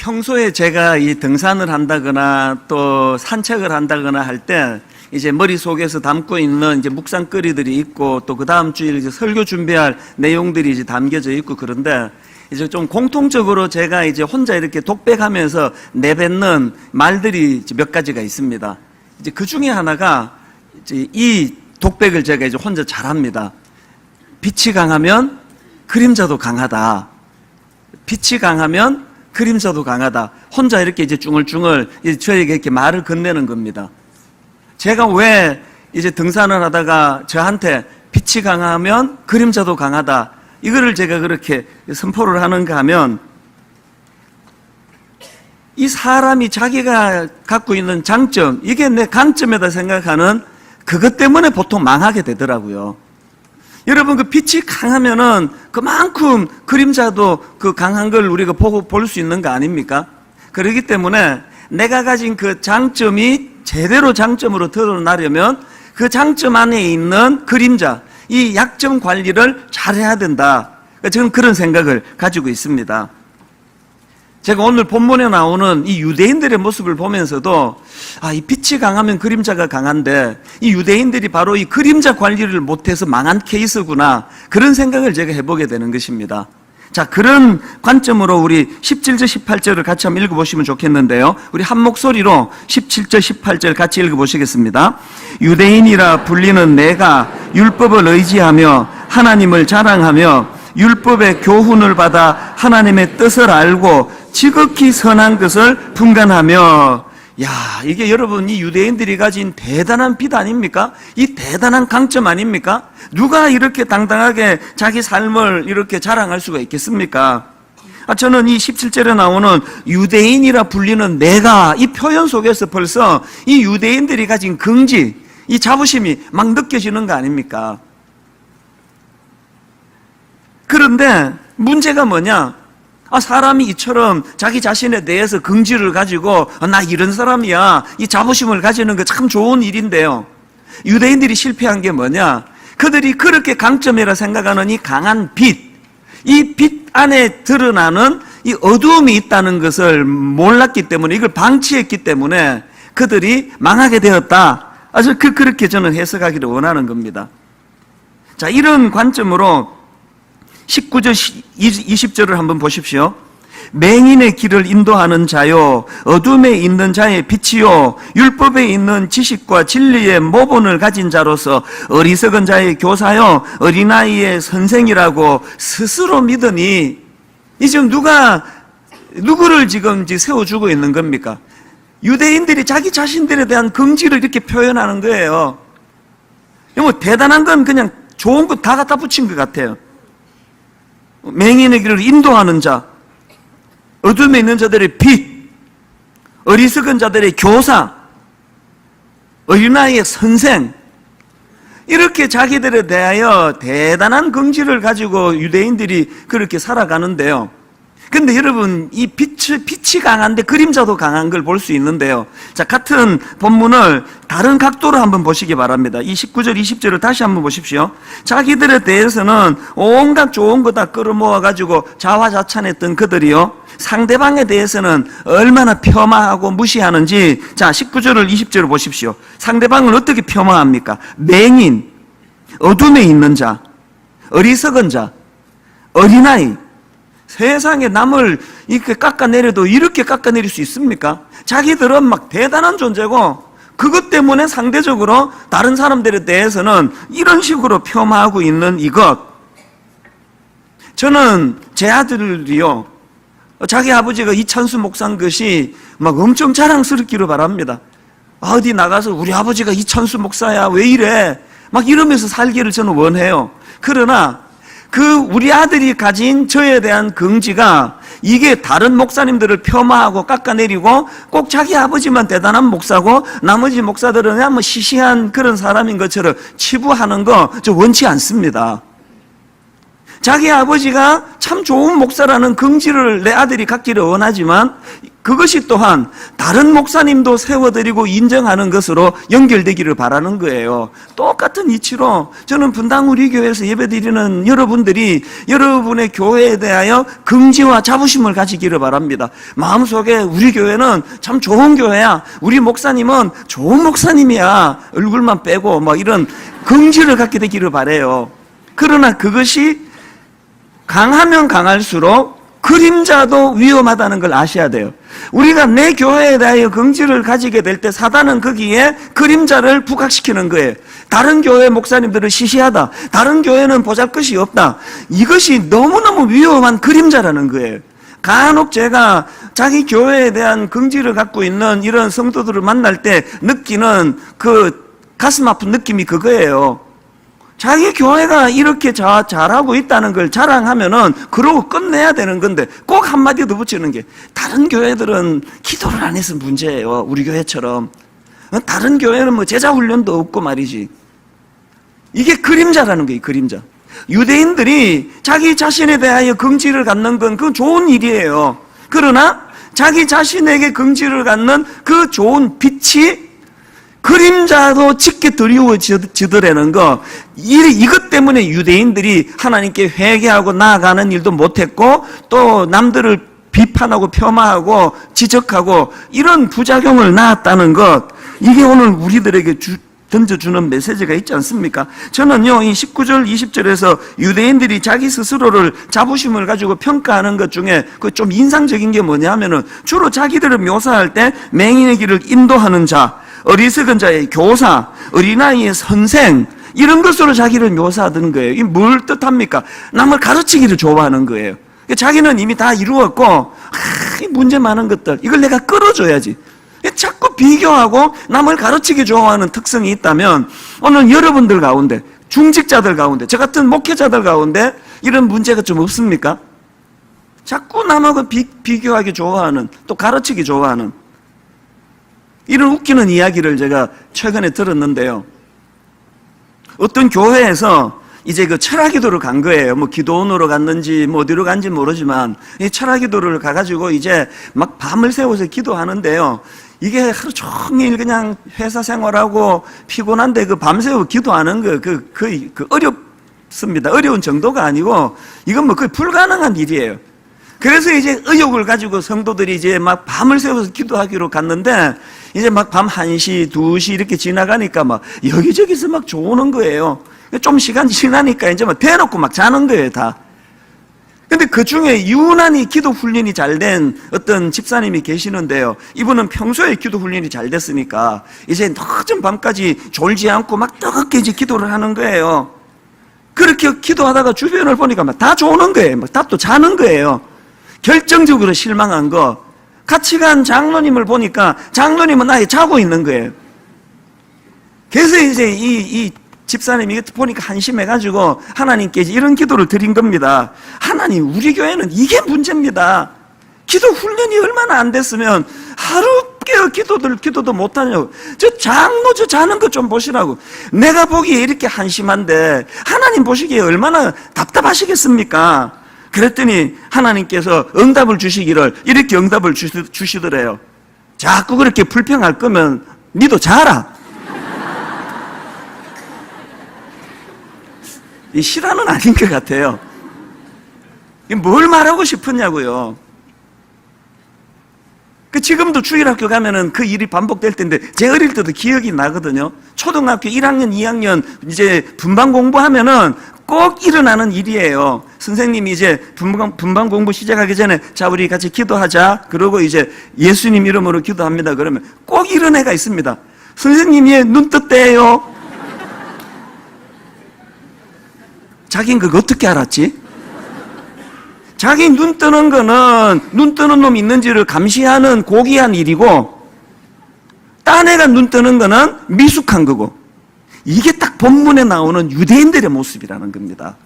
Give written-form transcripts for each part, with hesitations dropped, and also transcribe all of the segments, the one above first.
평소에 제가 이 등산을 한다거나 또 산책을 한다거나 할 때 이제 머릿속에서 담고 있는 이제 묵상거리들이 있고 또 그 다음 주일 이제 설교 준비할 내용들이 이제 담겨져 있고 그런데 이제 좀 공통적으로 제가 이제 혼자 이렇게 독백하면서 내뱉는 말들이 이제 몇 가지가 있습니다. 이제 그 중에 하나가 이제 이 독백을 제가 이제 혼자 잘합니다. 빛이 강하면 그림자도 강하다. 빛이 강하면 그림자도 강하다. 혼자 이렇게 이제 쭝얼쭝얼 저에게 이렇게 말을 건네는 겁니다. 제가 왜 이제 등산을 하다가 저한테 빛이 강하면 그림자도 강하다. 이거를 제가 그렇게 선포를 하는가 하면 이 사람이 자기가 갖고 있는 장점, 이게 내 강점이다 생각하는 그것 때문에 보통 망하게 되더라고요. 여러분, 그 빛이 강하면은 그만큼 그림자도 그 강한 걸 우리가 보고 볼 수 있는 거 아닙니까? 그렇기 때문에 내가 가진 그 장점이 제대로 장점으로 드러나려면 그 장점 안에 있는 그림자, 이 약점 관리를 잘해야 된다. 저는 그런 생각을 가지고 있습니다. 제가 오늘 본문에 나오는 이 유대인들의 모습을 보면서도 이 빛이 강하면 그림자가 강한데 이 유대인들이 바로 이 그림자 관리를 못해서 망한 케이스구나, 그런 생각을 제가 해보게 되는 것입니다. 자, 그런 관점으로 우리 17절 18절을 같이 한번 읽어보시면 좋겠는데요, 우리 한 목소리로 17절 18절 같이 읽어보시겠습니다. 유대인이라 불리는 내가 율법을 의지하며 하나님을 자랑하며 율법의 교훈을 받아 하나님의 뜻을 알고 지극히 선한 것을 분간하며. 야, 이게 여러분 이 유대인들이 가진 대단한 빛 아닙니까? 이 대단한 강점 아닙니까? 누가 이렇게 당당하게 자기 삶을 이렇게 자랑할 수가 있겠습니까? 저는 이 17절에 나오는 유대인이라 불리는 내가, 이 표현 속에서 벌써 이 유대인들이 가진 긍지, 이 자부심이 막 느껴지는 거 아닙니까? 그런데 문제가 뭐냐? 사람이 이처럼 자기 자신에 대해서 긍지를 가지고 나 이런 사람이야, 이 자부심을 가지는 거 참 좋은 일인데요, 유대인들이 실패한 게 뭐냐? 그들이 그렇게 강점이라 생각하는 이 강한 빛, 이 빛 안에 드러나는 이 어두움이 있다는 것을 몰랐기 때문에, 이걸 방치했기 때문에 그들이 망하게 되었다. 그렇게 저는 해석하기를 원하는 겁니다. 자, 이런 관점으로 19절 20절을 한번 보십시오. 맹인의 길을 인도하는 자요, 어둠에 있는 자의 빛이요, 율법에 있는 지식과 진리의 모본을 가진 자로서 어리석은 자의 교사요, 어린아이의 선생이라고 스스로 믿으니. 이 지금 누구를 지금 세워주고 있는 겁니까? 유대인들이 자기 자신들에 대한 긍지를 이렇게 표현하는 거예요. 뭐 대단한 건 그냥 좋은 거 다 갖다 붙인 것 같아요. 맹인의 길을 인도하는 자, 어둠에 있는 자들의 빛, 어리석은 자들의 교사, 어린아이의 선생, 이렇게 자기들에 대하여 대단한 긍지를 가지고 유대인들이 그렇게 살아가는데요. 근데 여러분, 이 빛이 강한데 그림자도 강한 걸 볼 수 있는데요. 자, 같은 본문을 다른 각도로 한번 보시기 바랍니다. 이 19절 20절을 다시 한번 보십시오. 자기들에 대해서는 온갖 좋은 거 다 끌어모아 가지고 자화자찬했던 그들이요, 상대방에 대해서는 얼마나 폄하하고 무시하는지. 자, 19절을 20절을 보십시오. 상대방을 어떻게 폄하합니까? 맹인, 어둠에 있는 자, 어리석은 자, 어린아이. 세상에 남을 이렇게 깎아내려도 이렇게 깎아내릴 수 있습니까? 자기들은 막 대단한 존재고 그것 때문에 상대적으로 다른 사람들에 대해서는 이런 식으로 폄하하고 있는 이것. 저는 제 아들이요, 자기 아버지가 이찬수 목사인 것이 막 엄청 자랑스럽기를 바랍니다. 어디 나가서 우리 아버지가 이찬수 목사야, 왜 이래, 막 이러면서 살기를 저는 원해요. 그러나 우리 아들이 가진 저에 대한 긍지가 이게 다른 목사님들을 폄하하고 깎아내리고 꼭 자기 아버지만 대단한 목사고 나머지 목사들은 그냥 뭐 시시한 그런 사람인 것처럼 치부하는 거 저 원치 않습니다. 자기 아버지가 참 좋은 목사라는 긍지를 내 아들이 갖기를 원하지만 그것이 또한 다른 목사님도 세워드리고 인정하는 것으로 연결되기를 바라는 거예요. 똑같은 이치로 저는 분당 우리 교회에서 예배드리는 여러분들이 여러분의 교회에 대하여 긍지와 자부심을 가지기를 바랍니다. 마음속에 우리 교회는 참 좋은 교회야, 우리 목사님은 좋은 목사님이야, 얼굴만 빼고 뭐 이런 긍지를 갖게 되기를 바라요. 그러나 그것이 강하면 강할수록 그림자도 위험하다는 걸 아셔야 돼요. 우리가 내 교회에 대하여 긍지를 가지게 될 때 사단은 거기에 그림자를 부각시키는 거예요. 다른 교회 목사님들은 시시하다, 다른 교회는 보잘것이 없다, 이것이 너무너무 위험한 그림자라는 거예요. 간혹 제가 자기 교회에 대한 긍지를 갖고 있는 이런 성도들을 만날 때 느끼는 그 가슴 아픈 느낌이 그거예요. 자기 교회가 이렇게 잘하고 있다는 걸 자랑하면은 그러고 끝내야 되는 건데 꼭 한마디 더 붙이는 게, 다른 교회들은 기도를 안 해서 문제예요. 우리 교회처럼. 다른 교회는 뭐 제자 훈련도 없고 말이지. 이게 그림자라는 거예요, 그림자. 유대인들이 자기 자신에 대하여 긍지를 갖는 건 그건 좋은 일이에요. 그러나 자기 자신에게 긍지를 갖는 그 좋은 빛이 그림자도 짙게 드리워지더라는 거, 이것 때문에 유대인들이 하나님께 회개하고 나아가는 일도 못했고 또 남들을 비판하고 폄하하고 지적하고 이런 부작용을 낳았다는 것, 이게 오늘 우리들에게 던져주는 메시지가 있지 않습니까? 저는요, 이 19절 20절에서 유대인들이 자기 스스로를 자부심을 가지고 평가하는 것 중에 그 좀 인상적인 게 뭐냐면은 주로 자기들을 묘사할 때 맹인의 길을 인도하는 자, 어리석은 자의 교사, 어린아이의 선생, 이런 것으로 자기를 묘사하던 거예요. 이게 뭘 뜻합니까? 남을 가르치기를 좋아하는 거예요. 자기는 이미 다 이루었고 문제 많은 것들, 이걸 내가 끌어줘야지. 자꾸 비교하고 남을 가르치기 좋아하는 특성이 있다면 오늘 여러분들 가운데, 중직자들 가운데, 저 같은 목회자들 가운데 이런 문제가 좀 없습니까? 자꾸 남하고 비교하기 좋아하는, 또 가르치기 좋아하는 이런 웃기는 이야기를 제가 최근에 들었는데요. 어떤 교회에서 이제 그 철학기도를 간 거예요. 뭐 기도원으로 갔는지 뭐 어디로 간지 모르지만 이 철학기도를 가가지고 이제 막 밤을 새워서 기도하는데요. 이게 하루 종일 그냥 회사 생활하고 피곤한데 그 밤새워 기도하는 그 어렵습니다. 어려운 정도가 아니고 이건 뭐 거의 불가능한 일이에요. 그래서 이제 의욕을 가지고 성도들이 이제 막 밤을 새워서 기도하기로 갔는데 이제 막 밤 1시, 2시 이렇게 지나가니까 막 여기저기서 막 조는 거예요. 좀 시간 지나니까 이제 막 대놓고 막 자는 거예요, 다. 근데 그 중에 유난히 기도 훈련이 잘 된 어떤 집사님이 계시는데요. 이분은 평소에 기도 훈련이 잘 됐으니까 이제 늦은 밤까지 졸지 않고 막 뜨겁게 이제 기도를 하는 거예요. 그렇게 기도하다가 주변을 보니까 막 다 조는 거예요. 막 다 또 자는 거예요. 결정적으로 실망한 거, 같이 간 장로님을 보니까 장로님은 아예 자고 있는 거예요. 그래서 이제 이 집사님이 보니까 한심해가지고 하나님께 이런 기도를 드린 겁니다. 하나님, 우리 교회는 이게 문제입니다. 기도 훈련이 얼마나 안 됐으면 하루 깨어 기도도 못하냐고. 저 장로 저 자는 것 좀 보시라고. 내가 보기에 이렇게 한심한데 하나님 보시기에 얼마나 답답하시겠습니까? 그랬더니 하나님께서 응답을 주시기를 이렇게 응답을 주시더래요. 자꾸 그렇게 불평할 거면 니도 자라. 이 실화는 아닌 것 같아요. 뭘 말하고 싶었냐고요. 지금도 주일학교 가면은 그 일이 반복될 텐데, 제 어릴 때도 기억이 나거든요. 초등학교 1학년, 2학년 이제 분반 공부하면은 꼭 일어나는 일이에요. 선생님이 이제 분반 공부 시작하기 전에 자, 우리 같이 기도하자. 그러고 이제 예수님 이름으로 기도합니다. 그러면 꼭 이런 애가 있습니다. 선생님이 눈 떴대요. 자긴 그거 어떻게 알았지? 자기 눈 뜨는 거는 눈 뜨는 놈이 있는지를 감시하는 고귀한 일이고, 딴 애가 눈 뜨는 거는 미숙한 거고, 이게 딱 본문에 나오는 유대인들의 모습이라는 겁니다.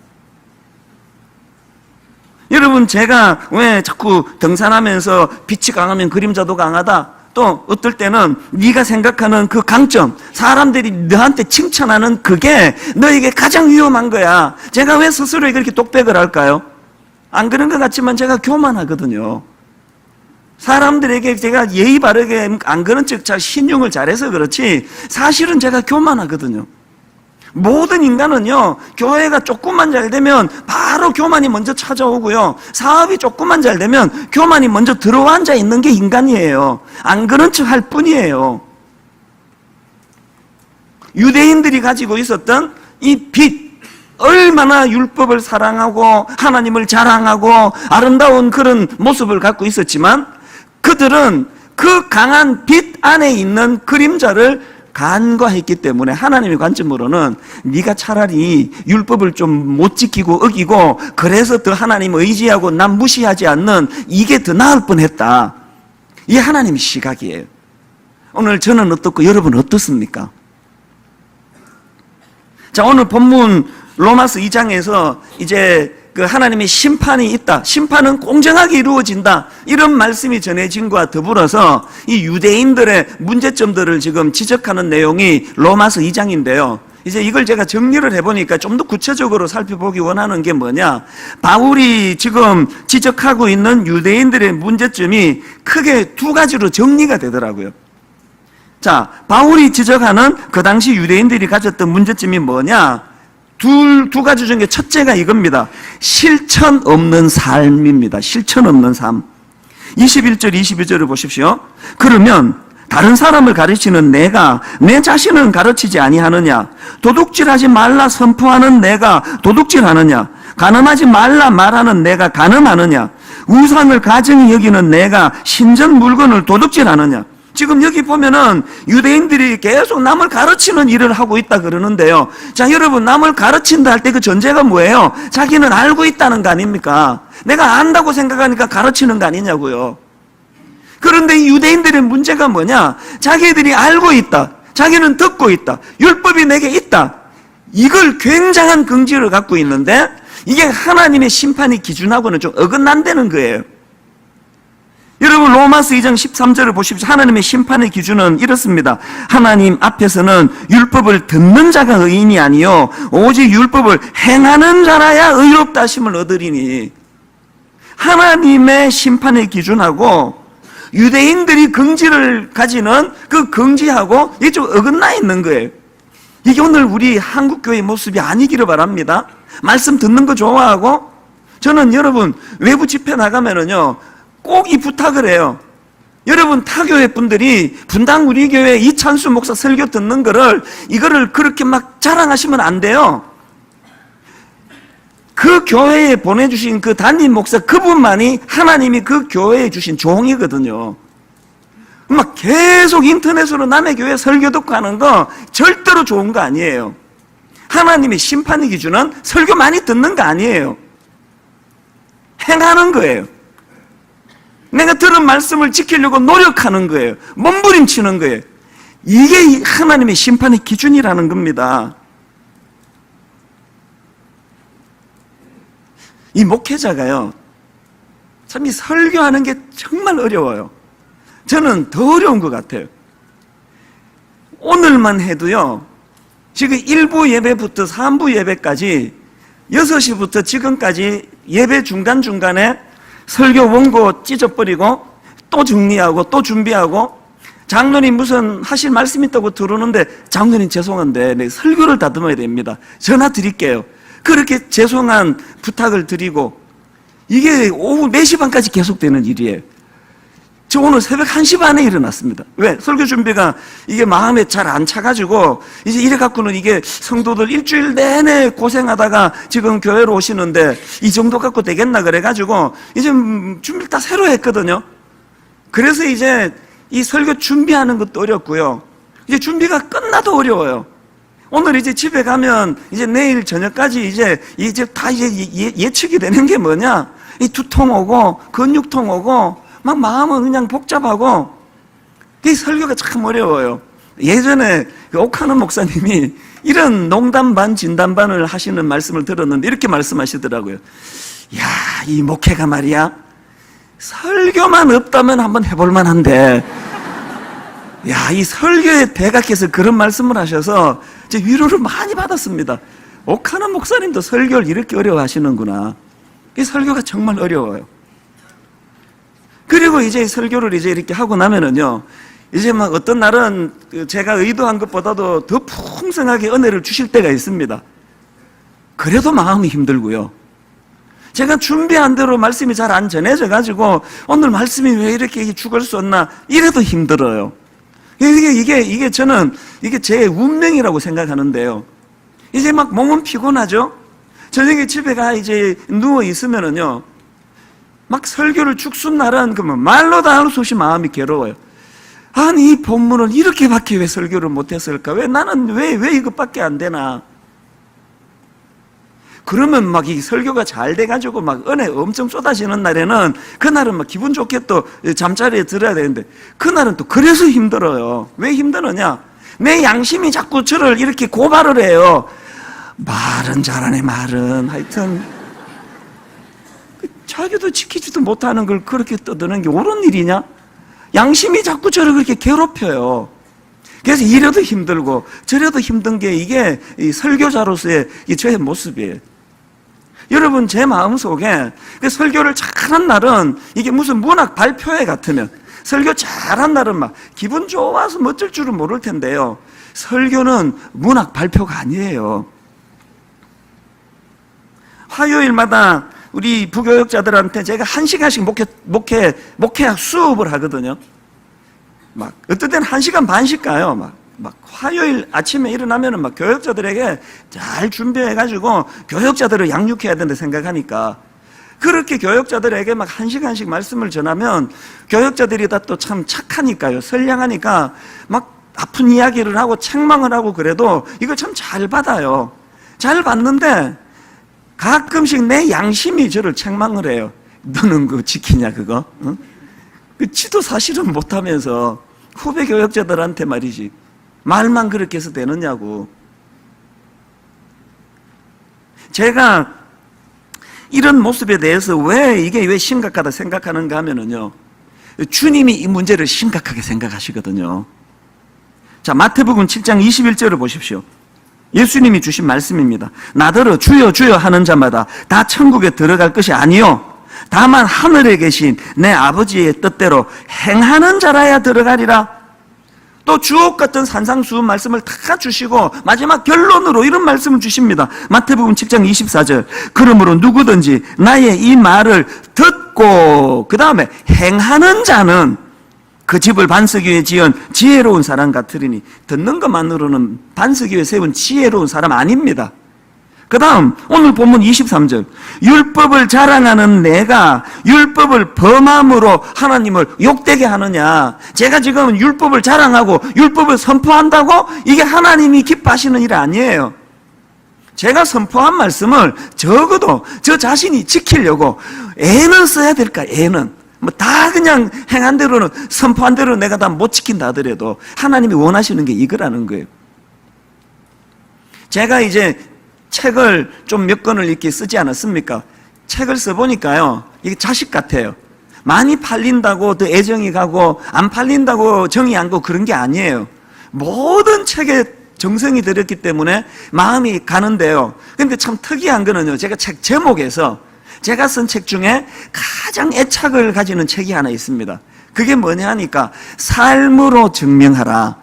여러분, 제가 왜 자꾸 등산하면서 빛이 강하면 그림자도 강하다, 또 어떨 때는 네가 생각하는 그 강점, 사람들이 너한테 칭찬하는 그게 너에게 가장 위험한 거야. 제가 왜 스스로에게 그렇게 독백을 할까요? 안 그런 것 같지만 제가 교만하거든요. 사람들에게 제가 예의 바르게 안 그런 척 신용을 잘해서 그렇지 사실은 제가 교만하거든요. 모든 인간은요, 교회가 조금만 잘 되면 바로 교만이 먼저 찾아오고요, 사업이 조금만 잘 되면 교만이 먼저 들어와 앉아 있는 게 인간이에요. 안 그런 척 할 뿐이에요. 유대인들이 가지고 있었던 이 빛, 얼마나 율법을 사랑하고 하나님을 자랑하고 아름다운 그런 모습을 갖고 있었지만 그들은 그 강한 빛 안에 있는 그림자를 간과했기 때문에 하나님의 관점으로는 네가 차라리 율법을 좀 못 지키고 어기고 그래서 더 하나님 의지하고 남 무시하지 않는 이게 더 나을 뻔했다. 이게 하나님의 시각이에요. 오늘 저는 어떻고 여러분 어떻습니까? 자, 오늘 본문 로마서 2장에서 이제 그 하나님의 심판이 있다, 심판은 공정하게 이루어진다, 이런 말씀이 전해진과 더불어서 이 유대인들의 문제점들을 지금 지적하는 내용이 로마서 2장인데요. 이제 이걸 제가 정리를 해보니까 좀 더 구체적으로 살펴보기 원하는 게 뭐냐, 바울이 지금 지적하고 있는 유대인들의 문제점이 크게 두 가지로 정리가 되더라고요. 자, 바울이 지적하는 그 당시 유대인들이 가졌던 문제점이 뭐냐, 두 가지 중에 첫째가 이겁니다. 실천 없는 삶입니다. 실천 없는 삶. 21절, 22절을 보십시오. 그러면 다른 사람을 가르치는 내가 내 자신은 가르치지 아니하느냐? 도둑질하지 말라 선포하는 내가 도둑질하느냐? 가늠하지 말라 말하는 내가 가늠하느냐? 우상을 가증히 여기는 내가 신전 물건을 도둑질하느냐? 지금 여기 보면은 유대인들이 계속 남을 가르치는 일을 하고 있다 그러는데요. 자, 여러분, 남을 가르친다 할 때 그 전제가 뭐예요? 자기는 알고 있다는 거 아닙니까? 내가 안다고 생각하니까 가르치는 거 아니냐고요. 그런데 이 유대인들의 문제가 뭐냐? 자기들이 알고 있다, 자기는 듣고 있다, 율법이 내게 있다, 이걸 굉장한 긍지를 갖고 있는데 이게 하나님의 심판의 기준하고는 좀 어긋난다는 거예요. 여러분, 로마서 2장 13절을 보십시오. 하나님의 심판의 기준은 이렇습니다. 하나님 앞에서는 율법을 듣는 자가 의인이 아니요 오직 율법을 행하는 자라야 의롭다 하심을 얻으리니. 하나님의 심판의 기준하고 유대인들이 긍지를 가지는 그 긍지하고 이게 좀 어긋나 있는 거예요. 이게 오늘 우리 한국교회의 모습이 아니기를 바랍니다. 말씀 듣는 거 좋아하고, 저는 여러분 외부 집회 나가면은요 꼭 이 부탁을 해요. 여러분, 타교회 분들이 분당 우리 교회 이찬수 목사 설교 듣는 거를 이거를 그렇게 막 자랑하시면 안 돼요. 그 교회에 보내주신 그 담임 목사 그분만이 하나님이 그 교회에 주신 종이거든요. 막 계속 인터넷으로 남의 교회 설교 듣고 하는 거 절대로 좋은 거 아니에요. 하나님의 심판의 기준은 설교 많이 듣는 거 아니에요. 행하는 거예요. 내가 들은 말씀을 지키려고 노력하는 거예요. 몸부림치는 거예요. 이게 하나님의 심판의 기준이라는 겁니다. 이 목회자가요, 참 이 설교하는 게 정말 어려워요. 저는 더 어려운 것 같아요. 오늘만 해도요, 지금 1부 예배부터 3부 예배까지 6시부터 지금까지 예배 중간중간에 설교 원고 찢어버리고 또 정리하고 또 준비하고, 장로님 무슨 하실 말씀 있다고 들어오는데 장로님 죄송한데 네, 설교를 다듬어야 됩니다. 전화 드릴게요. 그렇게 죄송한 부탁을 드리고, 이게 오후 4시 반까지 계속되는 일이에요. 저 오늘 새벽 1시 반에 일어났습니다. 왜? 설교 준비가 이게 마음에 잘 안 차가지고 이제 이래갖고는 이게 성도들 일주일 내내 고생하다가 지금 교회로 오시는데 이 정도 갖고 되겠나 그래가지고 이제 준비를 다 새로 했거든요. 그래서 이제 이 설교 준비하는 것도 어렵고요, 이제 준비가 끝나도 어려워요. 오늘 이제 집에 가면 이제 내일 저녁까지 이제 다 이제 예측이 되는 게 뭐냐, 이 두통 오고 근육통 오고 막 마음은 그냥 복잡하고, 이 설교가 참 어려워요. 예전에 그 옥하는 목사님이 이런 농담 반 진담 반을 하시는 말씀을 들었는데 이렇게 말씀하시더라고요. 야, 이 목회가 말이야, 설교만 없다면 한번 해볼 만한데, 야, 이 설교에 대각해서 그런 말씀을 하셔서 제 위로를 많이 받았습니다. 옥하는 목사님도 설교를 이렇게 어려워하시는구나. 이 설교가 정말 어려워요. 그리고 이제 설교를 이제 이렇게 하고 나면은요, 이제 막 어떤 날은 제가 의도한 것보다도 더 풍성하게 은혜를 주실 때가 있습니다. 그래도 마음이 힘들고요. 제가 준비한 대로 말씀이 잘 안 전해져 가지고 오늘 말씀이 왜 이렇게 죽을 수 없나 이래도 힘들어요. 이게 저는 이게 제 운명이라고 생각하는데요. 이제 막 몸은 피곤하죠. 저녁에 집에 가 이제 누워 있으면은요, 막 설교를 죽순 날은 그러면 말로 다 할 수 없이 마음이 괴로워요. 아니 이 본문을 이렇게밖에 왜 설교를 못했을까? 왜 나는 왜 이것밖에 안 되나? 그러면 막 이 설교가 잘 돼가지고 막 은혜 엄청 쏟아지는 날에는 그날은 막 기분 좋게 또 잠자리에 들어야 되는데 그날은 또 그래서 힘들어요. 왜 힘드느냐? 내 양심이 자꾸 저를 이렇게 고발을 해요. 말은 잘하네 말은. 하여튼 자기도 지키지도 못하는 걸 그렇게 떠드는 게 옳은 일이냐? 양심이 자꾸 저를 그렇게 괴롭혀요. 그래서 이래도 힘들고 저래도 힘든 게 이게 이 설교자로서의 저의 모습이에요. 여러분 제 마음속에 설교를 잘한 날은 이게 무슨 문학 발표회 같으면 설교 잘한 날은 막 기분 좋아서 멋질 줄은 모를 텐데요. 설교는 문학 발표가 아니에요. 화요일마다 우리 부교역자들한테 제가 1시간씩 목회학 수업을 하거든요. 막 어떤 때는 1시간 반씩 가요. 막 화요일 아침에 일어나면은 막 교역자들에게 잘 준비해가지고 교역자들을 양육해야 된다 생각하니까 그렇게 교역자들에게 막 1시간씩 말씀을 전하면 교역자들이 다 또 참 착하니까요. 선량하니까 막 아픈 이야기를 하고 책망을 하고 그래도 이걸 참 잘 받아요. 잘 받는데 가끔씩 내 양심이 저를 책망을 해요. 너는 그거 지키냐 그거? 응? 지도 사실은 못하면서 후배 교역자들한테 말이지 말만 그렇게 해서 되느냐고. 제가 이런 모습에 대해서 이게 왜 심각하다 생각하는가 하면은요, 주님이 이 문제를 심각하게 생각하시거든요. 자, 마태복음 7장 21절을 보십시오. 예수님이 주신 말씀입니다. 나더러 주여 주여 하는 자마다 다 천국에 들어갈 것이 아니요 다만 하늘에 계신 내 아버지의 뜻대로 행하는 자라야 들어가리라. 또 주옥 같은 산상수훈 말씀을 다 주시고 마지막 결론으로 이런 말씀을 주십니다. 마태복음 7장 24절. 그러므로 누구든지 나의 이 말을 듣고 그 다음에 행하는 자는 그 집을 반석 위에 지은 지혜로운 사람 같으리니. 듣는 것만으로는 반석 위에 세운 지혜로운 사람 아닙니다. 그 다음 오늘 본문 23절. 율법을 자랑하는 내가 율법을 범함으로 하나님을 욕되게 하느냐. 제가 지금 율법을 자랑하고 율법을 선포한다고 이게 하나님이 기뻐하시는 일 아니에요. 제가 선포한 말씀을 적어도 저 자신이 지키려고 애는 써야 될까. 애는 뭐 다 그냥 행한 대로는 선포한 대로 내가 다 못 지킨다 하더라도 하나님이 원하시는 게 이거라는 거예요. 제가 이제 책을 좀 몇 권을 이렇게 쓰지 않았습니까? 책을 써보니까요, 이게 자식 같아요. 많이 팔린다고 더 애정이 가고 안 팔린다고 정이 안 가고 그런 게 아니에요. 모든 책에 정성이 들었기 때문에 마음이 가는데요. 근데 참 특이한 거는요, 제가 책 제목에서 제가 쓴 책 중에 가장 애착을 가지는 책이 하나 있습니다. 그게 뭐냐 하니까 삶으로 증명하라.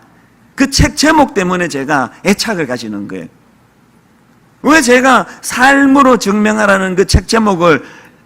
그 책 제목 때문에 제가 애착을 가지는 거예요. 왜 제가 삶으로 증명하라는 그 책 제목을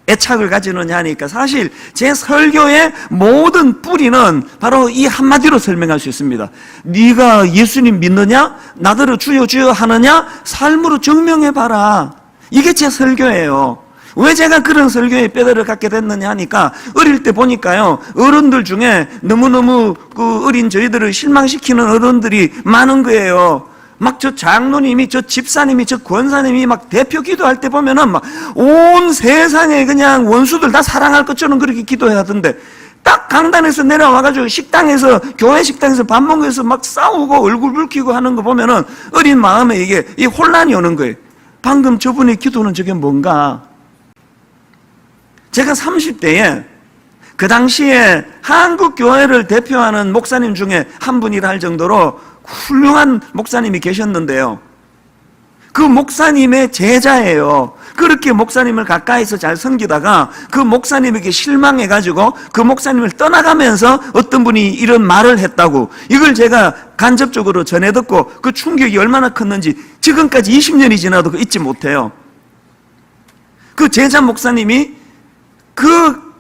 애착을 가지느냐 하니까 사실 제 설교의 모든 뿌리는 바로 이 한마디로 설명할 수 있습니다. 네가 예수님 믿느냐? 나더러 주여 주여 하느냐? 삶으로 증명해봐라. 이게 제 설교예요. 왜 제가 그런 설교의 뼈대를 갖게 됐느냐 하니까 어릴 때 보니까요, 어른들 중에 너무너무 그 어린 저희들을 실망시키는 어른들이 많은 거예요. 막 저 장로님이, 저 집사님이, 저 권사님이 막 대표 기도할 때 보면은 막 온 세상에 그냥 원수들 다 사랑할 것처럼 그렇게 기도해 하던데 딱 강단에서 내려와가지고 식당에서, 교회 식당에서 밥 먹으면서 막 싸우고 얼굴 붉히고 하는 거 보면은 어린 마음에 이게 이 혼란이 오는 거예요. 방금 저분의 기도는 저게 뭔가. 제가 30대에 그 당시에 한국 교회를 대표하는 목사님 중에 한 분이라 할 정도로 훌륭한 목사님이 계셨는데요. 그 목사님의 제자예요. 그렇게 목사님을 가까이서 잘 섬기다가 그 목사님에게 실망해가지고 그 목사님을 떠나가면서 어떤 분이 이런 말을 했다고, 이걸 제가 간접적으로 전해 듣고 그 충격이 얼마나 컸는지 지금까지 20년이 지나도 잊지 못해요. 그 제자 목사님이 그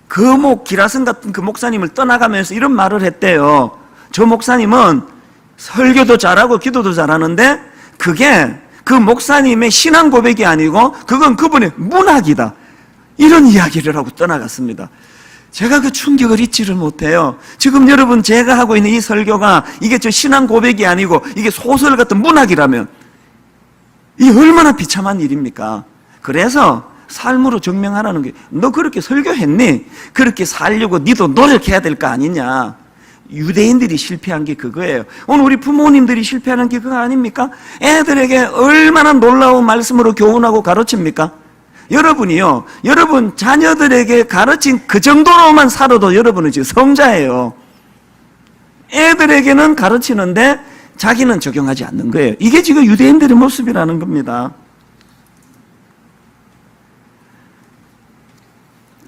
거목 기라성 같은 그 목사님을 떠나가면서 이런 말을 했대요. 저 목사님은 설교도 잘하고 기도도 잘하는데 그게 그 목사님의 신앙 고백이 아니고 그건 그분의 문학이다, 이런 이야기를 하고 떠나갔습니다. 제가 그 충격을 잊지를 못해요. 지금 여러분 제가 하고 있는 이 설교가 이게 저 신앙 고백이 아니고 이게 소설 같은 문학이라면 이 얼마나 비참한 일입니까? 그래서 삶으로 증명하라는 게, 너 그렇게 설교했니? 그렇게 살려고 니도 노력해야 될 거 아니냐. 유대인들이 실패한 게 그거예요. 오늘 우리 부모님들이 실패하는 게 그거 아닙니까? 애들에게 얼마나 놀라운 말씀으로 교훈하고 가르칩니까? 여러분이요, 여러분 자녀들에게 가르친 그 정도로만 살아도 여러분은 지금 성자예요. 애들에게는 가르치는데 자기는 적용하지 않는 거예요. 이게 지금 유대인들의 모습이라는 겁니다.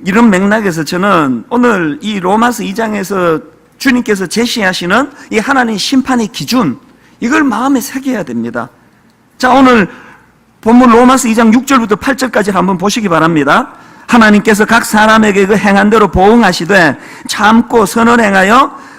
이런 맥락에서 저는 오늘 이 로마서 2장에서 주님께서 제시하시는 이 하나님 심판의 기준, 이걸 마음에 새겨야 됩니다. 자, 오늘 본문 로마서 2장 6절부터 8절까지 한번 보시기 바랍니다. 하나님께서 각 사람에게 그 행한 대로 보응하시되 참고 선을 행하여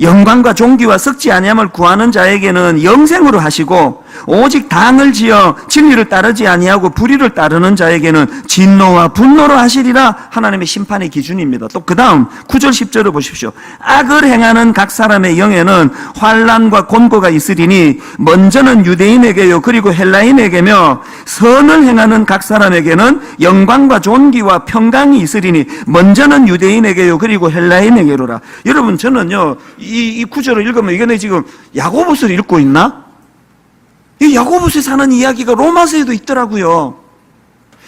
영광과 존귀와 썩지 아니함을 구하는 자에게는 영생으로 하시고, 오직 당을 지어 진리를 따르지 아니하고 불의를 따르는 자에게는 진노와 분노로 하시리라. 하나님의 심판의 기준입니다. 또 그 다음 9절 10절을 보십시오. 악을 행하는 각 사람의 영에는 환난과 곤고가 있으리니 먼저는 유대인에게요 그리고 헬라인에게며, 선을 행하는 각 사람에게는 영광과 존귀와 평강이 있으리니 먼저는 유대인에게요 그리고 헬라인에게로라. 여러분, 저는요 이 구절을 읽으면 이게 지금 야고보서를 읽고 있나? 이 야고보서에 사는 이야기가 로마서에도 있더라고요.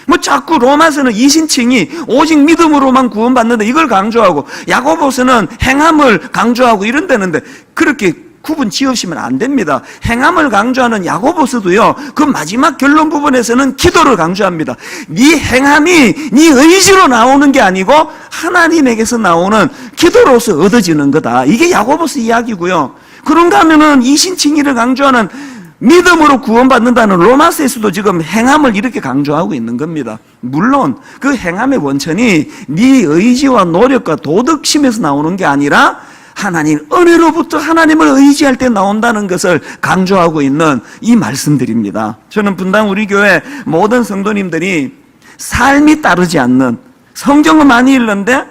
뭐 자꾸 로마서는 이신칭이 오직 믿음으로만 구원받는다 이걸 강조하고, 야고보서는 행함을 강조하고 이런다는데 그렇게 구분 지으시면 안 됩니다. 행함을 강조하는 야고보서도요 그 마지막 결론 부분에서는 기도를 강조합니다. 네 행함이 네 의지로 나오는 게 아니고 하나님에게서 나오는 기도로서 얻어지는 거다. 이게 야고보서 이야기고요. 그런가 하면은 이신칭의를 강조하는 믿음으로 구원받는다는 로마서에서도 지금 행함을 이렇게 강조하고 있는 겁니다. 물론 그 행함의 원천이 네 의지와 노력과 도덕심에서 나오는 게 아니라 하나님 은혜로부터 하나님을 의지할 때 나온다는 것을 강조하고 있는 이 말씀들입니다. 저는 분당 우리 교회 모든 성도님들이 삶이 따르지 않는, 성경은 많이 읽는데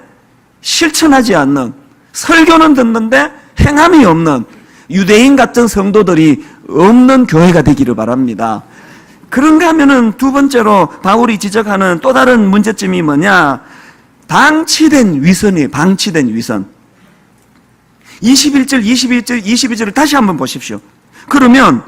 실천하지 않는, 설교는 듣는데 행함이 없는 유대인 같은 성도들이 없는 교회가 되기를 바랍니다. 그런가 하면은 두 번째로 바울이 지적하는 또 다른 문제점이 뭐냐? 방치된 위선이에요. 방치된 위선. 21절, 21절, 22절을 다시 한번 보십시오. 그러면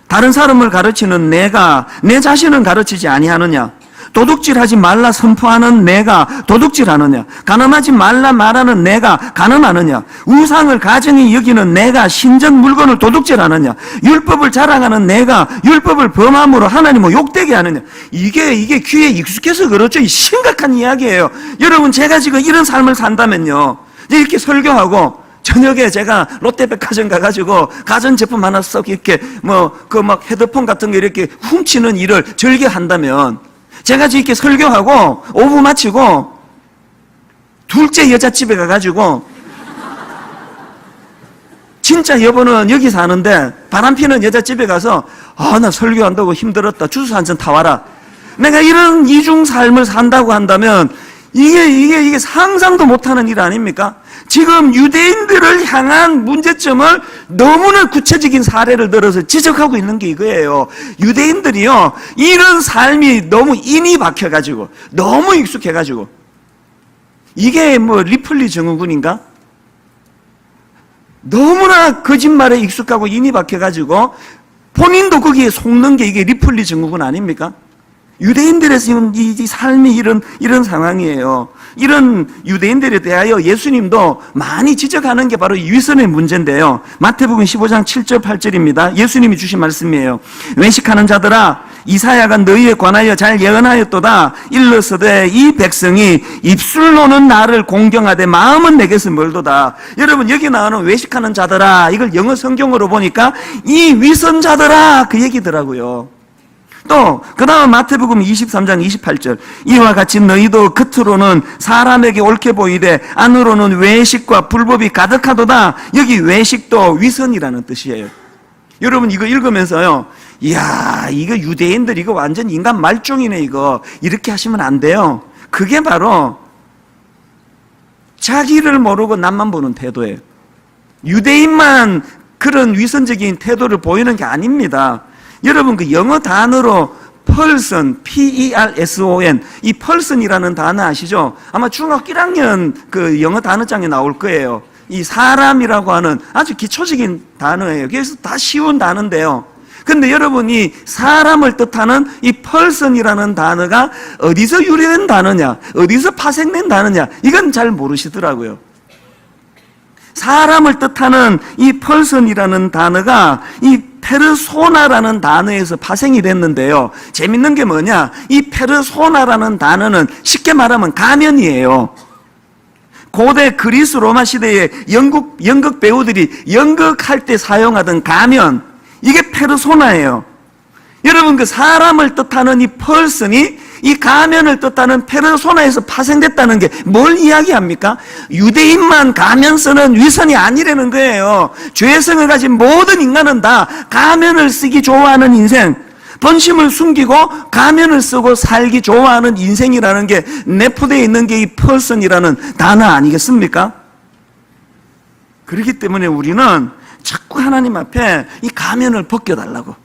다른 사람을 가르치는 내가 내 자신은 가르치지 아니하느냐? 도둑질하지 말라 선포하는 내가 도둑질하느냐? 가늠하지 말라 말하는 내가 가늠하느냐? 우상을 가증히 여기는 내가 신전 물건을 도둑질하느냐? 율법을 자랑하는 내가 율법을 범함으로 하나님을 욕되게 하느냐? 이게 귀에 익숙해서 그렇죠. 심각한 이야기예요. 여러분, 제가 지금 이런 삶을 산다면요, 이렇게 설교하고 저녁에 제가 롯데백화점 가가지고 가전제품 하나 썩 이렇게 헤드폰 같은 거 이렇게 훔치는 일을 즐겨한다면, 제가 이렇게 설교하고 5분 마치고 둘째 여자집에 가가지고 진짜 여보는 여기 사는데 바람피는 여자집에 가서 나 설교한다고 힘들었다, 주스 한 잔 타와라, 내가 이런 이중 삶을 산다고 한다면 이게 상상도 못하는 일 아닙니까? 지금 유대인들을 향한 문제점을 너무나 구체적인 사례를 들어서 지적하고 있는 게 이거예요. 유대인들이요 이런 삶이 너무 인이 박혀가지고 너무 익숙해가지고, 이게 리플리 증후군인가? 너무나 거짓말에 익숙하고 인이 박혀가지고 본인도 거기에 속는 게 이게 리플리 증후군 아닙니까? 유대인들의 지금 이 삶이 이런 상황이에요. 이런 유대인들에 대하여 예수님도 많이 지적하는 게 바로 이 위선의 문제인데요. 마태복음 15장 7절 8절입니다. 예수님이 주신 말씀이에요. 외식하는 자들아, 이사야가 너희에 관하여 잘 예언하였도다. 일러서되 이 백성이 입술로는 나를 공경하되 마음은 내게서 멀도다. 여러분, 여기 나오는 외식하는 자들아, 이걸 영어 성경으로 보니까 이 위선자들아, 그 얘기더라고요. 또 그 다음 마태복음 23장 28절, 이와 같이 너희도 겉으로는 사람에게 옳게 보이되 안으로는 외식과 불법이 가득하도다. 여기 외식도 위선이라는 뜻이에요. 여러분, 이거 읽으면서요, 이야, 이거 유대인들 이거 완전 인간 말종이네, 이거 이렇게 하시면 안 돼요. 그게 바로 자기를 모르고 남만 보는 태도예요. 유대인만 그런 위선적인 태도를 보이는 게 아닙니다. 여러분, 그 영어 단어로 person, P-E-R-S-O-N, 이 person이라는 단어 아시죠? 아마 중학교 1학년 그 영어 단어장에 나올 거예요. 이 사람이라고 하는 아주 기초적인 단어예요. 그래서 다 쉬운 단어인데요. 근데 여러분이 사람을 뜻하는 이 person이라는 단어가 어디서 유래된 단어냐, 어디서 파생된 단어냐, 이건 잘 모르시더라고요. 사람을 뜻하는 이 person이라는 단어가 이 페르소나라는 단어에서 파생이 됐는데요. 재밌는 게 뭐냐, 이 페르소나라는 단어는 쉽게 말하면 가면이에요. 고대 그리스 로마 시대에 연극 배우들이 연극할 때 사용하던 가면, 이게 페르소나예요. 여러분, 그 사람을 뜻하는 이 person이 이 가면을 뜻하는 페르소나에서 파생됐다는 게 뭘 이야기합니까? 유대인만 가면 쓰는 위선이 아니라는 거예요. 죄성을 가진 모든 인간은 다 가면을 쓰기 좋아하는 인생, 본심을 숨기고 가면을 쓰고 살기 좋아하는 인생이라는 게 내포되어 있는 게 이 person이라는 단어 아니겠습니까? 그렇기 때문에 우리는 자꾸 하나님 앞에 이 가면을 벗겨달라고,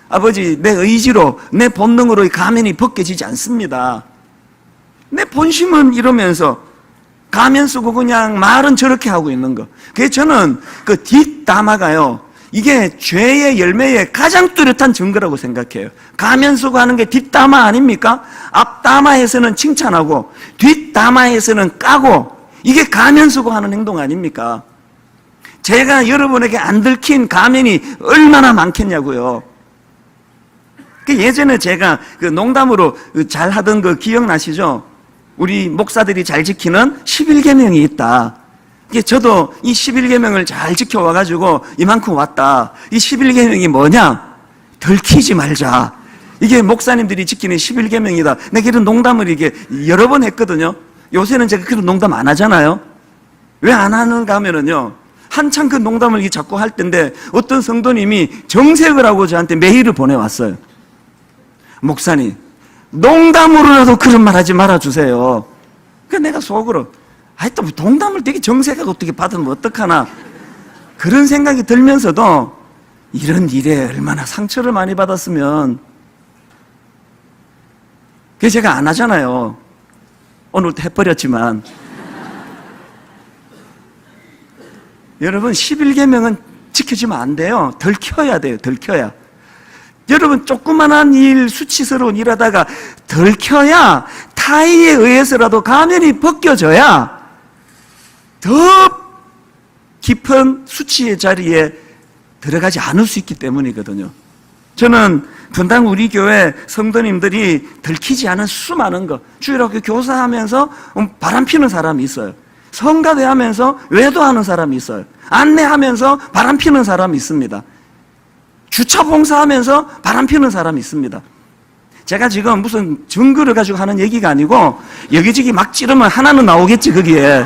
아버지, 내 의지로, 내 본능으로 이 가면이 벗겨지지 않습니다. 내 본심은 이러면서 가면 쓰고 그냥 말은 저렇게 하고 있는 거. 그래서 저는 그 뒷담화가요, 이게 죄의 열매의 가장 뚜렷한 증거라고 생각해요. 가면 쓰고 하는 게 뒷담화 아닙니까? 앞담화에서는 칭찬하고 뒷담화에서는 까고, 이게 가면 쓰고 하는 행동 아닙니까? 제가 여러분에게 안 들킨 가면이 얼마나 많겠냐고요. 예전에 제가 그 농담으로 잘 하던 거 기억나시죠? 우리 목사들이 잘 지키는 11계명이 있다. 저도 이 11계명을 잘 지켜와가지고 이만큼 왔다. 이 11계명이 뭐냐? 들키지 말자. 이게 목사님들이 지키는 11계명이다. 내가 이런 농담을 이게 여러 번 했거든요. 요새는 제가 그런 농담 안 하잖아요. 왜 안 하는가 하면은요, 한참 그 농담을 자꾸 할 텐데 어떤 성도님이 정색을 하고 저한테 메일을 보내왔어요. 목사님, 농담으로라도 그런 말 하지 말아주세요. 그러니까 내가 속으로, 또 농담을 되게 정색하고 어떻게 받으면 어떡하나, 그런 생각이 들면서도 이런 일에 얼마나 상처를 많이 받았으면. 그래서 제가 안 하잖아요. 오늘도 해버렸지만. 여러분, 11계명은 지켜지면 안 돼요. 들켜야 돼요. 들켜야. 여러분, 조그만한 일, 수치스러운 일 하다가 들켜야, 타의에 의해서라도 가면이 벗겨져야 더 깊은 수치의 자리에 들어가지 않을 수 있기 때문이거든요. 저는 분당 우리 교회 성도님들이 들키지 않은 수많은 거, 주일학교 교사하면서 바람 피는 사람이 있어요. 성가대 하면서 외도하는 사람이 있어요. 안내하면서 바람 피는 사람이 있습니다. 주차 봉사하면서 바람 피는 사람이 있습니다. 제가 지금 무슨 증거를 가지고 하는 얘기가 아니고 여기저기 막 찌르면 하나는 나오겠지, 거기에.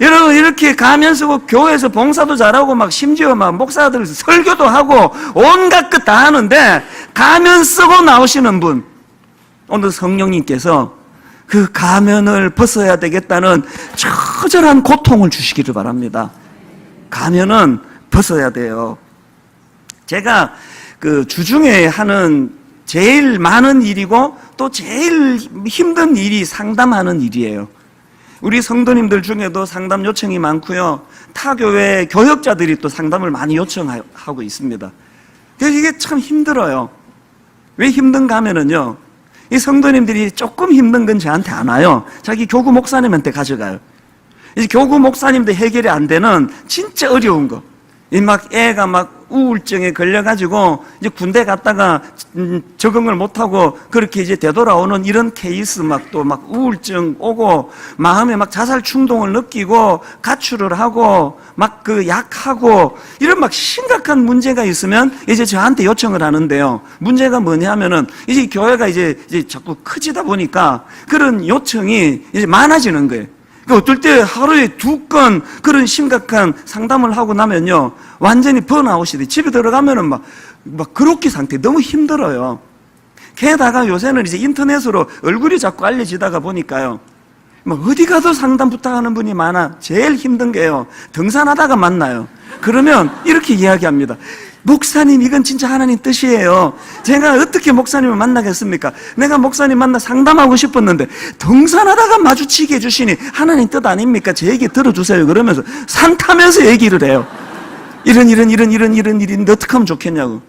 여러분, 이렇게 가면 쓰고 교회에서 봉사도 잘하고 막 심지어 막 목사들 설교도 하고 온갖 것 다 하는데 가면 쓰고 나오시는 분, 오늘 성령님께서 그 가면을 벗어야 되겠다는 처절한 고통을 주시기를 바랍니다. 가면은 벗어야 돼요. 제가 그 주중에 하는 제일 많은 일이고 또 제일 힘든 일이 상담하는 일이에요. 우리 성도님들 중에도 상담 요청이 많고요. 타교회 교역자들이 또 상담을 많이 요청하고 있습니다. 그래서 이게 참 힘들어요. 왜 힘든가 하면은요, 이 성도님들이 조금 힘든 건 저한테 안 와요. 자기 교구 목사님한테 가져가요. 이제 교구 목사님도 해결이 안 되는 진짜 어려운 거. 이 막 애가 막 우울증에 걸려가지고 이제 군대 갔다가 적응을 못하고 그렇게 이제 되돌아오는 이런 케이스, 막 또 막 우울증 오고 마음에 막 자살 충동을 느끼고 가출을 하고 막 그 약하고 이런 막 심각한 문제가 있으면 이제 저한테 요청을 하는데요. 문제가 뭐냐면은 이제 교회가 이제 자꾸 커지다 보니까 그런 요청이 이제 많아지는 거예요. 어떨 때 하루에 2건 그런 심각한 상담을 하고 나면요, 완전히 번아웃이 돼. 집에 들어가면은 막 그렇게 상태, 너무 힘들어요. 게다가 요새는 이제 인터넷으로 얼굴이 자꾸 알려지다가 보니까요, 막 어디 가도 상담 부탁하는 분이 많아. 제일 힘든 게요, 등산하다가 만나요. 그러면 이렇게 이야기합니다. 목사님, 이건 진짜 하나님 뜻이에요. 제가 어떻게 목사님을 만나겠습니까? 내가 목사님 만나 상담하고 싶었는데 등산하다가 마주치게 해주시니 하나님 뜻 아닙니까? 제 얘기 들어주세요. 그러면서 산 타면서 얘기를 해요. 이런 일인데 어떻게 하면 좋겠냐고.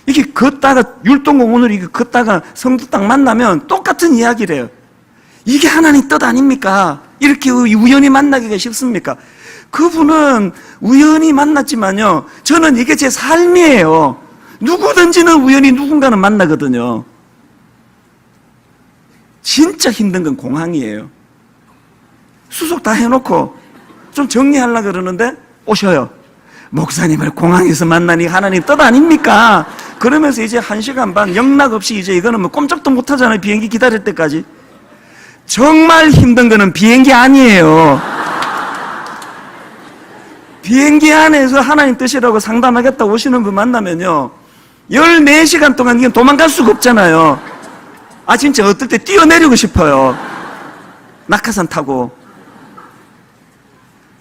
이게 걷다가 율동공원을 이렇게 걷다가 성도 딱 만나면 똑같은 이야기를 해요. 이게 하나님 뜻 아닙니까? 이렇게 우연히 만나기가 쉽습니까? 그분은 우연히 만났지만요, 저는 이게 제 삶이에요. 누구든지는 우연히 누군가는 만나거든요. 진짜 힘든 건 공항이에요. 수속 다 해놓고 좀 정리하려고 그러는데 오셔요. 목사님을 공항에서 만나니 하나님 뜻 아닙니까? 그러면서 이제 1시간 반 영락 없이 이제 이거는 뭐 꼼짝도 못 하잖아요. 비행기 기다릴 때까지. 정말 힘든 거는 비행기 아니에요. 비행기 안에서 하나님 뜻이라고 상담하겠다 오시는 분 만나면요, 14시간 동안 이건 도망갈 수가 없잖아요. 아, 진짜 어떨 때 뛰어내리고 싶어요. 낙하산 타고.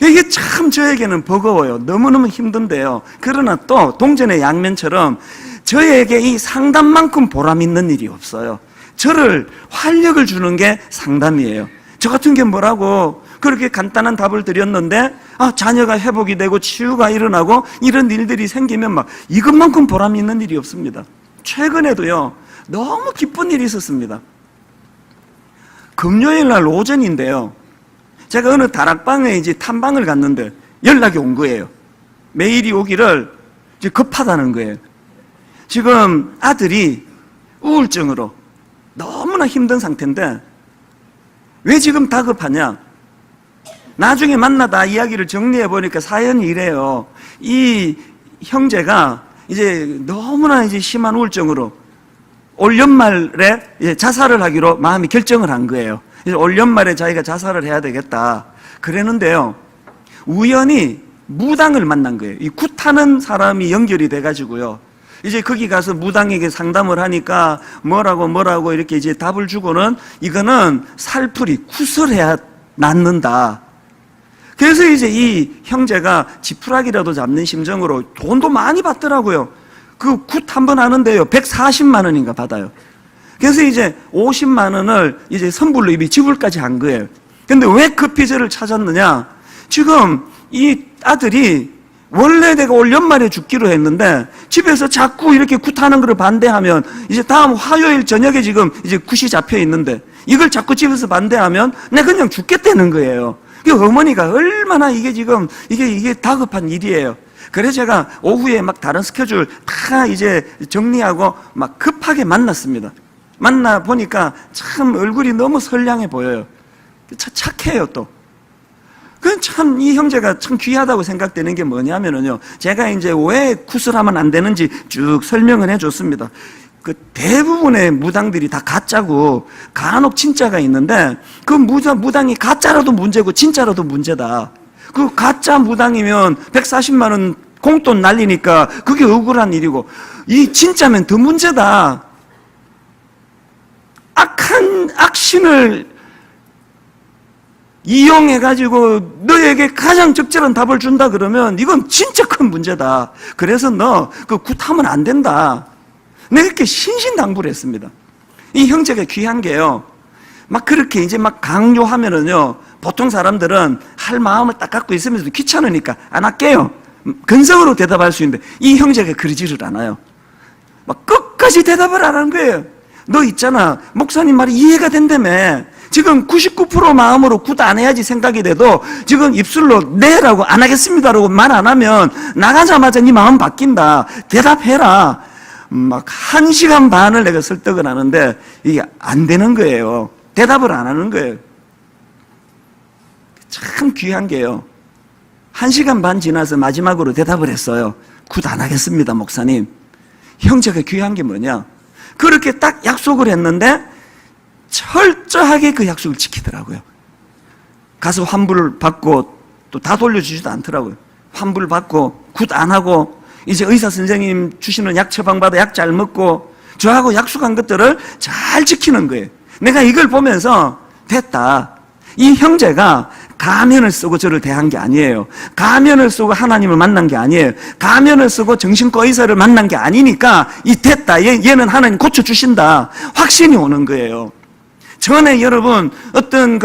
이게 참 저에게는 버거워요. 너무너무 힘든데요. 그러나 또 동전의 양면처럼 저에게 이 상담만큼 보람 있는 일이 없어요. 저를 활력을 주는 게 상담이에요. 저 같은 게 뭐라고 그렇게 간단한 답을 드렸는데, 자녀가 회복이 되고 치유가 일어나고 이런 일들이 생기면 막 이것만큼 보람이 있는 일이 없습니다. 최근에도요, 너무 기쁜 일이 있었습니다. 금요일 날 오전인데요, 제가 어느 다락방에 이제 탐방을 갔는데 연락이 온 거예요. 메일이 오기를 이제 급하다는 거예요. 지금 아들이 우울증으로 너무나 힘든 상태인데 왜 지금 다급하냐? 나중에 만나다 이야기를 정리해 보니까 사연이 이래요. 이 형제가 이제 너무나 이제 심한 우울증으로 올 연말에 이제 자살을 하기로 마음이 결정을 한 거예요. 이제 올 연말에 자기가 자살을 해야 되겠다. 그랬는데요, 우연히 무당을 만난 거예요. 이 굿하는 사람이 연결이 돼가지고요, 이제 거기 가서 무당에게 상담을 하니까 뭐라고 이렇게 이제 답을 주고는 이거는 살풀이 굿을 해야 낫는다. 그래서 이제 이 형제가 지푸라기라도 잡는 심정으로 돈도 많이 받더라고요. 그 굿 한 번 하는데요, 140만 원인가 받아요. 그래서 이제 50만 원을 이제 선불로 이미 지불까지 한 거예요. 근데 왜 급히 저를 찾았느냐? 지금 이 아들이 원래 내가 올 연말에 죽기로 했는데 집에서 자꾸 이렇게 굿하는 걸 반대하면 이제 다음 화요일 저녁에 지금 이제 굿이 잡혀 있는데 이걸 자꾸 집에서 반대하면 내가 그냥 죽겠다는 거예요. 그 어머니가 얼마나 이게 지금 이게 다급한 일이에요. 그래서 제가 오후에 막 다른 스케줄 다 이제 정리하고 막 급하게 만났습니다. 만나 보니까 참 얼굴이 너무 선량해 보여요. 착해요 또. 그 참 이 형제가 참 귀하다고 생각되는 게 뭐냐면은요, 제가 이제 왜 굿을 하면 안 되는지 쭉 설명을 해줬습니다. 그 대부분의 무당들이 다 가짜고 간혹 진짜가 있는데 그 무당이 가짜라도 문제고 진짜라도 문제다. 그 가짜 무당이면 140만 원 공돈 날리니까 그게 억울한 일이고, 이 진짜면 더 문제다. 악한 악신을 이용해가지고 너에게 가장 적절한 답을 준다 그러면 이건 진짜 큰 문제다. 그래서 너 그 굿하면 안 된다. 내가 이렇게 신신당부를 했습니다. 이 형제가 귀한 게요, 막 그렇게 이제 막 강요하면은요, 보통 사람들은 할 마음을 딱 갖고 있으면서도 귀찮으니까 안 할게요. 근성으로 대답할 수 있는데 이 형제가 그러지를 않아요. 막 끝까지 대답을 안 하는 거예요. 너 있잖아, 목사님 말이 이해가 된다며. 지금 99% 마음으로 굿 안 해야지 생각이 돼도 지금 입술로 네라고 안 하겠습니다라고 말 안 하면 나가자마자 네 마음 바뀐다. 대답해라. 막 1시간 반을 내가 설득을 하는데 이게 안 되는 거예요. 대답을 안 하는 거예요. 참 귀한 게요. 1시간 반 지나서 마지막으로 대답을 했어요. 굿 안 하겠습니다, 목사님. 형제가 귀한 게 뭐냐? 그렇게 딱 약속을 했는데 철저하게 그 약속을 지키더라고요. 가서 환불을 받고 또 다 돌려주지도 않더라고요. 환불 받고 굿 안 하고 이제 의사 선생님 주시는 약 처방받아 약 잘 먹고 저하고 약속한 것들을 잘 지키는 거예요. 내가 이걸 보면서 됐다. 이 형제가 가면을 쓰고 저를 대한 게 아니에요. 가면을 쓰고 하나님을 만난 게 아니에요. 가면을 쓰고 정신과 의사를 만난 게 아니니까 이 됐다. 얘는 하나님 고쳐주신다. 확신이 오는 거예요. 전에 여러분 어떤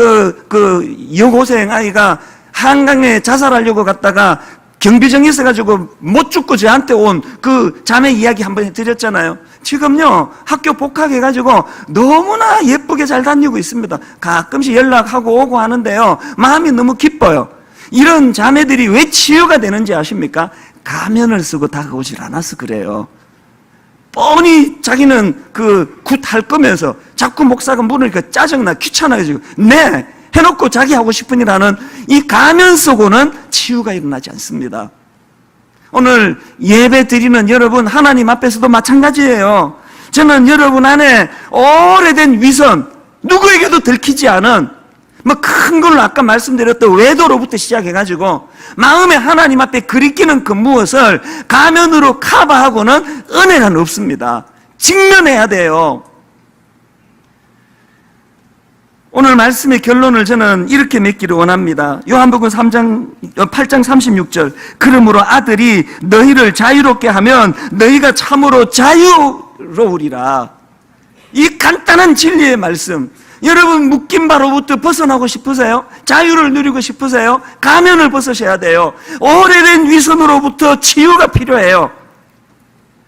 여고생 아이가 한강에 자살하려고 갔다가 경비정이 있어가지고 못 죽고 저한테 온 그 자매 이야기 한번 해드렸잖아요. 지금요 학교 복학해가지고 너무나 예쁘게 잘 다니고 있습니다. 가끔씩 연락하고 오고 하는데요 마음이 너무 기뻐요. 이런 자매들이 왜 치유가 되는지 아십니까? 가면을 쓰고 다가오질 않아서 그래요. 뻔히 자기는 굿 할 거면서 자꾸 목사가 물으니까 짜증나 귀찮아가지고 네 해놓고 자기 하고 싶은 일 하는 이 가면 속으로는 치유가 일어나지 않습니다. 오늘 예배 드리는 여러분 하나님 앞에서도 마찬가지예요. 저는 여러분 안에 오래된 위선, 누구에게도 들키지 않은 뭐 큰 걸로 아까 말씀드렸던 외도로부터 시작해가지고 마음에 하나님 앞에 그리끼는 그 무엇을 가면으로 커버하고는 은혜는 없습니다. 직면해야 돼요. 오늘 말씀의 결론을 저는 이렇게 맺기를 원합니다. 요한복음 8장 36절 그러므로 아들이 너희를 자유롭게 하면 너희가 참으로 자유로우리라. 이 간단한 진리의 말씀, 여러분 묶인 바로부터 벗어나고 싶으세요? 자유를 누리고 싶으세요? 가면을 벗으셔야 돼요. 오래된 위선으로부터 치유가 필요해요.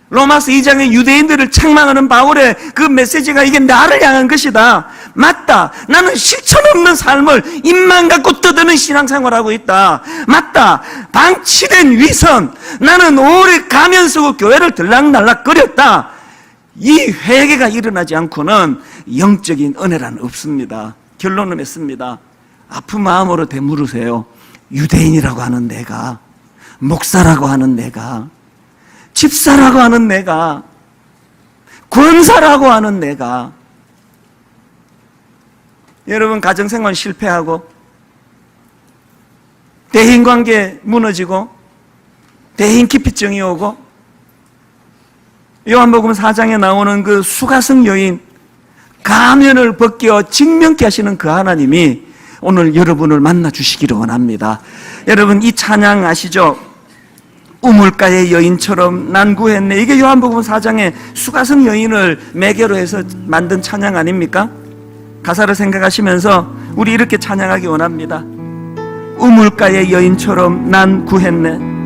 로마서 2장의 유대인들을 책망하는 바울의 그 메시지가 이게 나를 향한 것이다. 맞다. 나는 실천 없는 삶을 입만 갖고 떠드는 신앙생활하고 있다. 맞다. 방치된 위선. 나는 오래 가면 쓰고 교회를 들락날락 거렸다. 이 회개가 일어나지 않고는 영적인 은혜란 없습니다. 결론은 했습니다. 아픈 마음으로 되물으세요. 유대인이라고 하는 내가, 목사라고 하는 내가, 집사라고 하는 내가, 권사라고 하는 내가, 여러분 가정생활 실패하고 대인관계 무너지고 대인기피증이 오고 요한복음 4장에 나오는 그 수가성 여인 가면을 벗겨 직면케 하시는 그 하나님이 오늘 여러분을 만나 주시기를 원합니다. 여러분 이 찬양 아시죠? 우물가의 여인처럼 난 구했네. 이게 요한복음 4장의 수가성 여인을 매개로 해서 만든 찬양 아닙니까? 가사를 생각하시면서 우리 이렇게 찬양하기 원합니다. 우물가의 여인처럼 난 구했네.